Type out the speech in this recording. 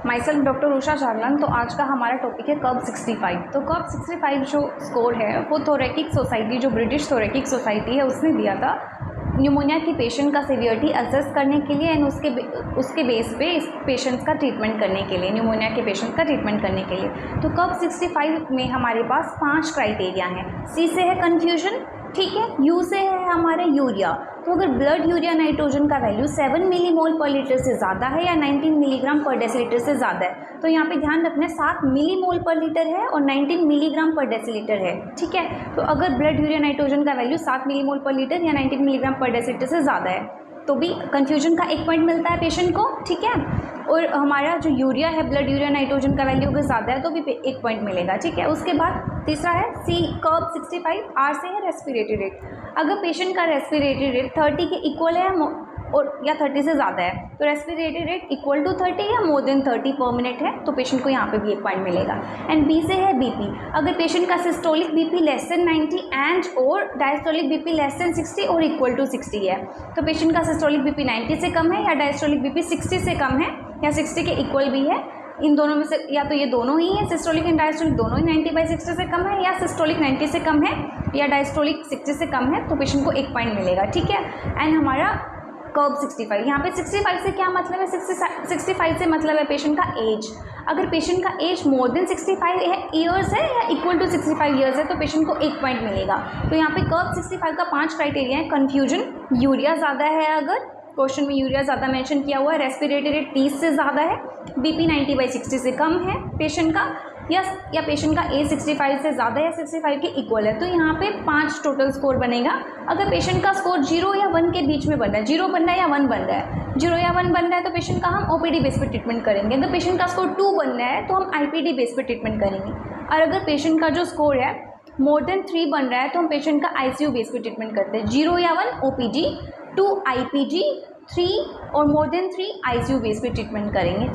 My self doctor Usha चावलान। तो आज का हमारा टॉपिक है कर्ब 65। तो कर्ब 65 जो स्कोर है वो थोरेकिक सोसाइटी, जो ब्रिटिश थोरेकिक सोसाइटी है, उसने दिया था न्यूमोनिया की पेशेंट का सीवियरिटी असेस करने के लिए एंड उसके बेस पे इस पेशेंट्स का ट्रीटमेंट करने के लिए, न्यूमोनिया के पेशेंट का ट्रीटमेंट करने के लिए। तो कर्ब 65 में हमारे पास 5 क्राइटेरिया हैं। सी से है कन्फ्यूजन, ठीक है। यू से है हमारे यूरिया। तो अगर ब्लड यूरिया नाइट्रोजन का वैल्यू 7 मिलीमोल पर लीटर से ज़्यादा है या 19 मिलीग्राम पर डेसीलीटर से ज़्यादा है, तो यहाँ पे ध्यान रखना 7 मिलीमोल पर लीटर है और 19 मिलीग्राम पर डेसीलीटर है, ठीक है। तो अगर ब्लड यूरिया नाइट्रोजन का वैल्यू 7 मिलीमोल पर लीटर या 19 मिलीग्राम पर डेसीलीटर से ज़्यादा है तो भी कन्फ्यूजन का 1 पॉइंट मिलता है पेशेंट को, ठीक है। और हमारा जो यूरिया है, ब्लड यूरिया नाइट्रोजन का वैल्यू अगर ज़्यादा है तो भी 1 पॉइंट मिलेगा, ठीक है। उसके बाद तीसरा है सी कर्ब 65। आर से है रेस्पिरेटरी रेट। अगर पेशेंट का रेस्पिरेटरी रेट 30 के इक्वल है और या 30 से ज़्यादा है तो रेस्पिरेटरी रेट इक्वल टू 30 या मोर देन 30 पर मिनट है तो पेशेंट को यहाँ पे भी 1 पॉइंट मिलेगा। एंड बी से है बीपी। अगर पेशेंट का systolic BP less than 90 and और डायस्टोलिक बीपी लेस देन 60 और इक्वल टू 60 है तो पेशेंट का सिस्टोलिक बीपी 90 से कम है या डायस्टोलिक बीपी 60 से कम है या 60 के इक्वल भी है, इन दोनों में से या तो ये दोनों ही है, सिस्टोलिक एंड डायस्टोलिक दोनों ही 90/60 से कम है, या सिस्टोलिक 90 से कम है या डायस्टोलिक 60 से कम है तो पेशेंट को 1 पॉइंट मिलेगा, ठीक है। एंड हमारा कर्ब 65, यहाँ पे 65 से क्या मतलब है? 65 से मतलब है पेशेंट का एज। अगर पेशेंट का एज मोर देन 65 ईयर्स है या इक्वल टू 65 ईयर्स है तो पेशेंट को 1 पॉइंट मिलेगा। तो यहाँ पे कर्ब 65 का 5 क्राइटेरिया है। कन्फ्यूजन, यूरिया ज़्यादा है, अगर क्वेश्चन में यूरिया ज़्यादा मेंशन किया हुआ है, रेस्पिरेटरी रेट 30 से ज़्यादा है, बीपी 90/60 से कम है पेशेंट का, या पेशेंट का एज 65 से ज़्यादा या 65 के इक्वल है। तो यहाँ पे 5 टोटल स्कोर बनेगा। अगर पेशेंट का स्कोर 0 या 1 के बीच में बन रहा है, 0 बन रहा है या 1 बन रहा है, 0 या 1 बन रहा है तो पेशेंट का हम ओपीडी बेस पे ट्रीटमेंट करेंगे। अगर पेशेंट का स्कोर 2 बन रहा है तो हम आईपीडी बेस पे ट्रीटमेंट करेंगे। और अगर पेशेंट का जो स्कोर है मोर देन 3 बन रहा है तो हम पेशेंट का आईसीयू बेस पे ट्रीटमेंट करते हैं। 0 या 1 ओपीडी, 2 आईपीडी, 3 और मोर देन 3 आईसीयू बेस पे ट्रीटमेंट करेंगे।